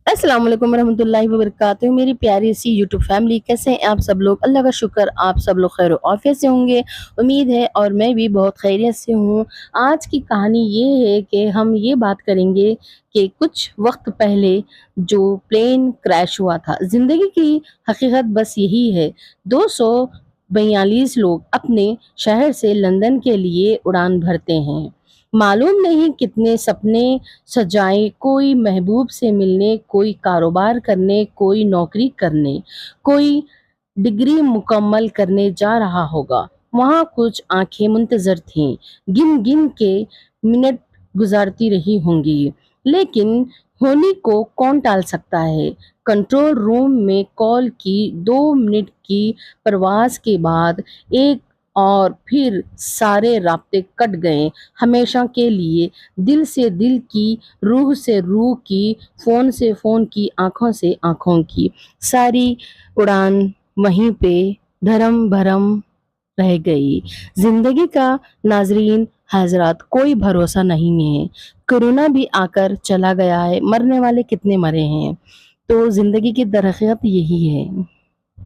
अस्सलाम वालेकुम वरहमतुल्लाहि वबरकातुहू। मेरी प्यारी सी यूट्यूब फैमिली, कैसे हैं आप सब लोग? अल्लाह का शुक्र आप सब लोग खैर आफियत से होंगे, उम्मीद है। और मैं भी बहुत खैरियत से हूँ। आज की कहानी ये है कि हम ये बात करेंगे कि कुछ वक्त पहले जो प्लेन क्रैश हुआ था, ज़िंदगी की हकीकत बस यही है। 242 लोग अपने शहर से लंदन के लिए उड़ान भरते हैं। मालूम नहीं कितने सपने सजाए, कोई महबूब से मिलने, कोई कारोबार करने, कोई नौकरी करने, कोई डिग्री मुकम्मल करने जा रहा होगा। वहाँ कुछ आंखें मुंतजर थीं, गिन गिन के मिनट गुजारती रही होंगी। लेकिन होनी को कौन टाल सकता है? कंट्रोल रूम में कॉल की 2 मिनट की परवास के बाद एक और फिर सारे राब्ते कट गए हमेशा के लिए। दिल से दिल की, रूह से रूह की, फ़ोन से फ़ोन की, आँखों से आँखों की। सारी उड़ान वहीं पे धर्म भरम रह गई। ज़िंदगी का नाज़रीन हज़रात कोई भरोसा नहीं है। कोरोना भी आकर चला गया है, मरने वाले कितने मरे हैं। तो ज़िंदगी की दरअसल यही है।